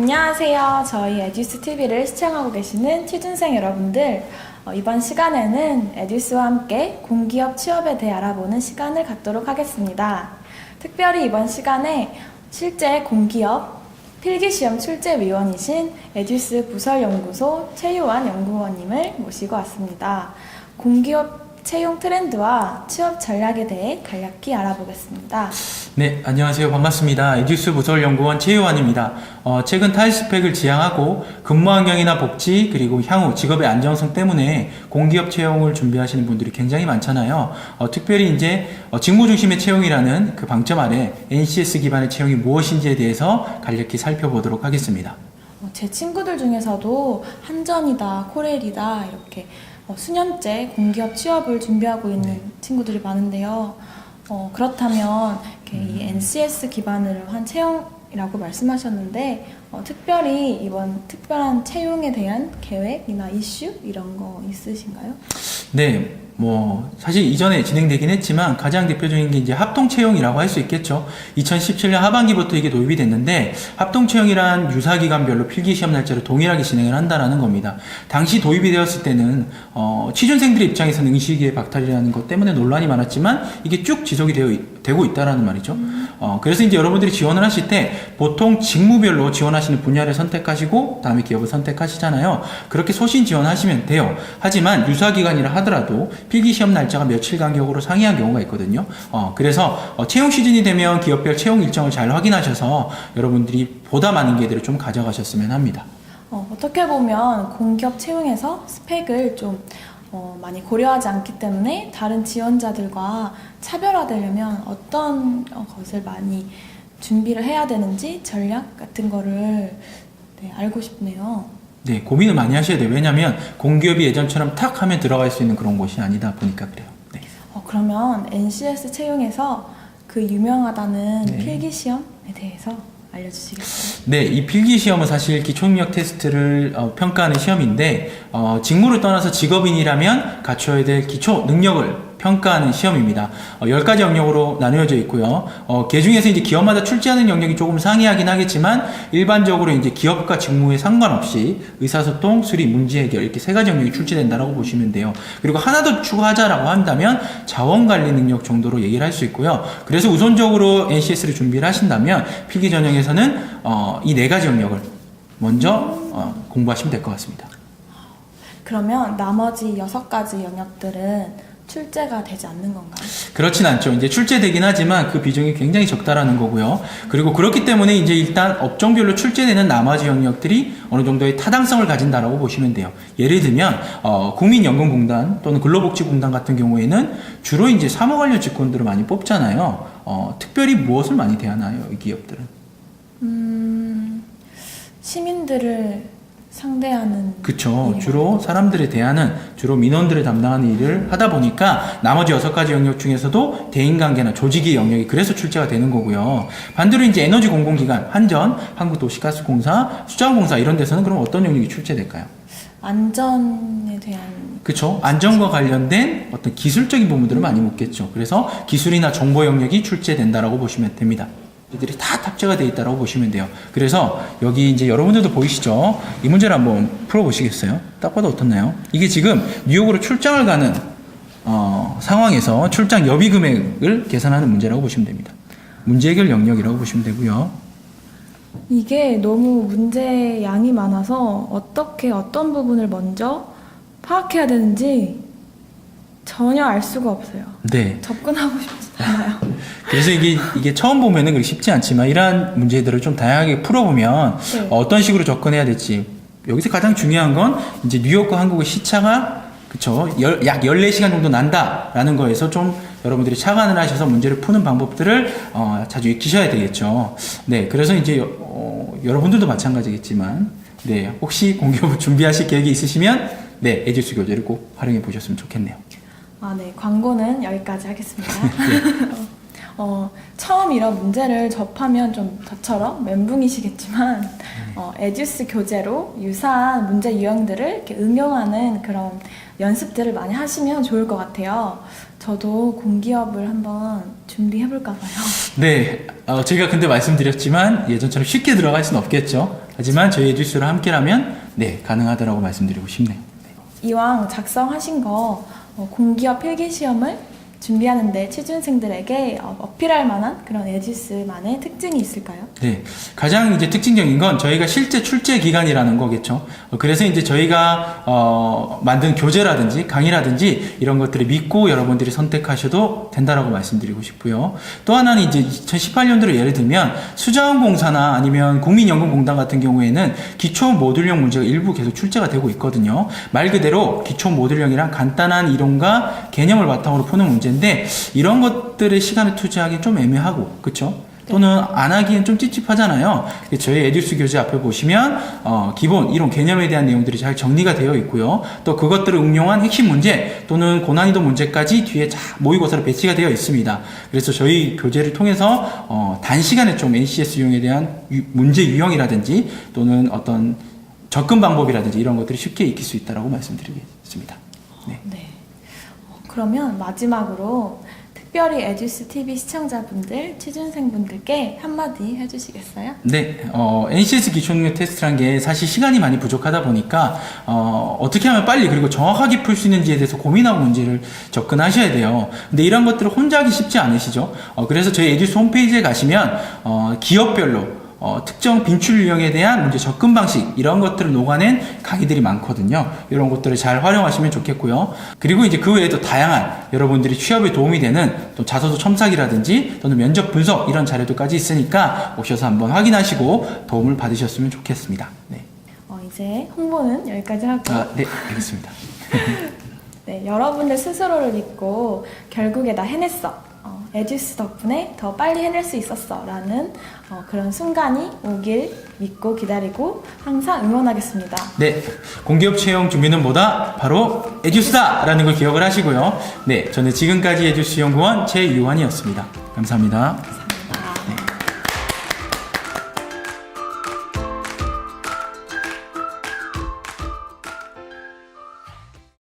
안녕하세요. 저희 에듀스 TV를 시청하고 계시는 취준생 여러분들, 이번 시간에는 에듀스와 함께 공기업 취업에 대해 알아보는 시간을 갖도록 하겠습니다. 특별히 이번 시간에 실제 공기업 필기시험 출제위원이신 에듀스 부설연구소 최유환 연구원님을 모시고 왔습니다. 공기업 채용 트렌드와 취업 전략에 대해 간략히 알아보겠습니다. 네, 안녕하세요. 반갑습니다. 에듀스 부설연구원 최유환입니다. 최근 타입스펙을 지향하고 근무 환경이나 복지 그리고 향후 직업의 안정성 때문에 공기업 채용을 준비하시는 분들이 굉장히 많잖아요. 특별히 이제 직무 중심의 채용이라는 그 방점 아래 NCS 기반의 채용이 무엇인지에 대해서 간략히 살펴보도록 하겠습니다. 제 친구들 중에서도 한전이다, 코렐이다 이렇게 수년째 공기업 취업을 준비하고 있는 친구들이 많은데요. 그렇다면 이렇게 이 NCS 기반으로 한 채용이라고 말씀하셨는데 특별히 이번 특별한 채용에 대한 계획이나 이슈 이런 거 있으신가요? 네, 사실 이전에 진행되긴 했지만 가장 대표적인 게 이제 합동채용이라고 할 수 있겠죠. 2017년 하반기부터 이게 도입이 됐는데 합동채용이란 유사기간별로 필기시험 날짜를 동일하게 진행을 한다는 겁니다. 당시 도입이 되었을 때는 취준생들의 입장에서는 응시기의 박탈이라는 것 때문에 논란이 많았지만 이게 쭉 지속이 되고 있다라는 말이죠. 그래서 이제 여러분들이 지원을 하실 때 보통 직무별로 지원하시는 분야를 선택하시고 다음에 기업을 선택하시잖아요. 그렇게 소신 지원하시면 돼요. 하지만 유사기간이라 하더라도 필기시험 날짜가 며칠 간격으로 상이한 경우가 있거든요. 그래서 채용 시즌이 되면 기업별 채용 일정을 잘 확인하셔서 여러분들이 보다 많은 기회들을 좀 가져가셨으면 합니다. 어떻게 보면 공기업 채용에서 스펙을 좀 많이 고려하지 않기 때문에 다른 지원자들과 차별화되려면 어떤 것을 많이 준비를 해야 되는지 전략 같은 거를 알고 싶네요. 네, 고민을 많이 하셔야 돼요. 왜냐하면 공기업이 예전처럼 탁 하면 들어갈 수 있는 그런 곳이 아니다 보니까 그래요. 네. 그러면 NCS 채용에서 그 유명하다는 네. 필기시험에 대해서 알려주시겠어요? 네, 이 필기시험은 사실 기초능력 테스트를 평가하는 시험인데 직무를 떠나서 직업인이라면 갖춰야 될 기초 능력을 평가하는 시험입니다. 10가지 영역으로 나누어져 있고요. 그 중에서 이제 기업마다 출제하는 영역이 조금 상이하긴 하겠지만 일반적으로 이제 기업과 직무에 상관없이 의사소통, 수리, 문제 해결 이렇게 3가지 영역이 출제된다라고 보시면 돼요. 그리고 하나 더 추가하자라고 한다면 자원관리 능력 정도로 얘기를 할 수 있고요. 그래서 우선적으로 NCS를 준비를 하신다면 필기 전형에서는 이 4가지 영역을 먼저 공부하시면 될 것 같습니다. 그러면 나머지 6가지 영역들은 출제가 되지 않는 건가요? 그렇진 않죠. 이제 출제되긴 하지만 그 비중이 굉장히 적다라는 거고요. 그리고 그렇기 때문에 이제 일단 업종별로 출제되는 나머지 영역들이 어느 정도의 타당성을 가진다라고 보시면 돼요. 예를 들면 국민연금공단 또는 근로복지공단 같은 경우에는 주로 이제 사무 관련 직군들을 많이 뽑잖아요. 특별히 무엇을 많이 대하나요, 이 기업들은? 시민들을 상대하는 그쵸. 주로 사람들에 대하는 주로 민원들을 담당하는 일을 하다 보니까 나머지 6가지 영역 중에서도 대인관계나 조직의 영역이 그래서 출제가 되는 거고요. 반대로 이제 에너지 공공기관, 한전, 한국도시가스공사, 수자원공사 이런 데서는 그럼 어떤 영역이 출제될까요? 안전에 대한 그쵸. 안전과 관련된 어떤 기술적인 부분들을 많이 묻겠죠. 그래서 기술이나 정보 영역이 출제된다라고 보시면 됩니다. 이들이 다 탑재가 되어 있다고 보시면 돼요. 그래서 여기 이제 여러분들도 보이시죠? 이 문제를 한번 풀어보시겠어요? 딱 봐도 어떻나요? 이게 지금 뉴욕으로 출장을 가는 상황에서 출장 여비 금액을 계산하는 문제라고 보시면 됩니다. 문제 해결 영역이라고 보시면 되고요. 이게 너무 문제 양이 많아서 어떻게 어떤 부분을 먼저 파악해야 되는지 전혀 알 수가 없어요. 네. 접근하고 싶지 않아요. 그래서 이게 처음 보면은 그렇게 쉽지 않지만 이러한 문제들을 좀 다양하게 풀어보면 네. 어떤 식으로 접근해야 될지 여기서 가장 중요한 건 이제 뉴욕과 한국의 시차가 그쵸 약 14시간 정도 난다라는 거에서 좀 여러분들이 착안을 하셔서 문제를 푸는 방법들을 자주 익히셔야 되겠죠. 네, 그래서 이제 여러분들도 마찬가지겠지만 네, 혹시 공기업을 준비하실 계획이 있으시면 네, 에듀스 교재를 꼭 활용해 보셨으면 좋겠네요. 네, 광고는 여기까지 하겠습니다. 네. 처음 이런 문제를 접하면 좀 저처럼 멘붕이시겠지만 에듀스 교재로 유사한 문제 유형들을 이렇게 응용하는 그런 연습들을 많이 하시면 좋을 것 같아요. 저도 공기업을 한번 준비해볼까 봐요. 네, 제가 근데 말씀드렸지만 예전처럼 쉽게 들어갈 수는 없겠죠. 하지만 저희 에듀스랑 함께라면 네, 가능하다라고 말씀드리고 싶네요. 네. 이왕 작성하신 거 공기업 필기시험을 준비하는데 취준생들에게 어필할 만한 그런 에듀스만의 특징이 있을까요? 네, 가장 이제 특징적인 건 저희가 실제 출제 기간이라는 거겠죠. 그래서 이제 저희가 만든 교재라든지 강의라든지 이런 것들을 믿고 여러분들이 선택하셔도 된다라고 말씀드리고 싶고요. 또 하나는 이제 2018년도로 예를 들면 수자원공사나 아니면 국민연금공단 같은 경우에는 기초 모듈형 문제가 일부 계속 출제가 되고 있거든요. 말 그대로 기초 모듈형이란 간단한 이론과 개념을 바탕으로 푸는 문제인데 이런 것들의 시간을 투자하기 좀 애매하고 그렇죠? 또는 안 하기엔 좀 찝찝하잖아요. 저희 에듀스 교재 앞에 보시면 기본 이론 개념에 대한 내용들이 잘 정리가 되어 있고요. 또 그것들을 응용한 핵심 문제 또는 고난이도 문제까지 뒤에 모의고사로 배치가 되어 있습니다. 그래서 저희 교재를 통해서 단시간에 좀 NCS 유형에 대한 문제 유형이라든지 또는 어떤 접근 방법이라든지 이런 것들이 쉽게 익힐 수 있다고 말씀드리겠습니다. 네. 네. 그러면 마지막으로 특별히 에듀스 TV 시청자분들, 취준생분들께 한마디 해주시겠어요? 네, NCS 기초능력 테스트란 게 사실 시간이 많이 부족하다 보니까 어떻게 하면 빨리 그리고 정확하게 풀 수 있는지에 대해서 고민하고 문제를 접근하셔야 돼요. 근데 이런 것들을 혼자 하기 쉽지 않으시죠? 그래서 저희 에듀스 홈페이지에 가시면 기업별로 특정 빈출 유형에 대한 문제 접근 방식 이런 것들을 녹아낸 강의들이 많거든요. 이런 것들을 잘 활용하시면 좋겠고요. 그리고 이제 그 외에도 다양한 여러분들이 취업에 도움이 되는 또 자소서 첨삭이라든지 또는 면접 분석 이런 자료들까지 있으니까 오셔서 한번 확인하시고 도움을 받으셨으면 좋겠습니다. 네. 이제 홍보는 여기까지 하고 네, 알겠습니다. 네, 여러분들 스스로를 믿고 결국에 나 해냈어. 에듀스 덕분에 더 빨리 해낼 수 있었어 라는 그런 순간이 오길 믿고 기다리고 항상 응원하겠습니다. 네, 공기업 채용 준비는 뭐다? 바로 에듀스다! 라는 걸 기억을 하시고요. 네, 저는 지금까지 에듀스 연구원 최유환이었습니다. 감사합니다.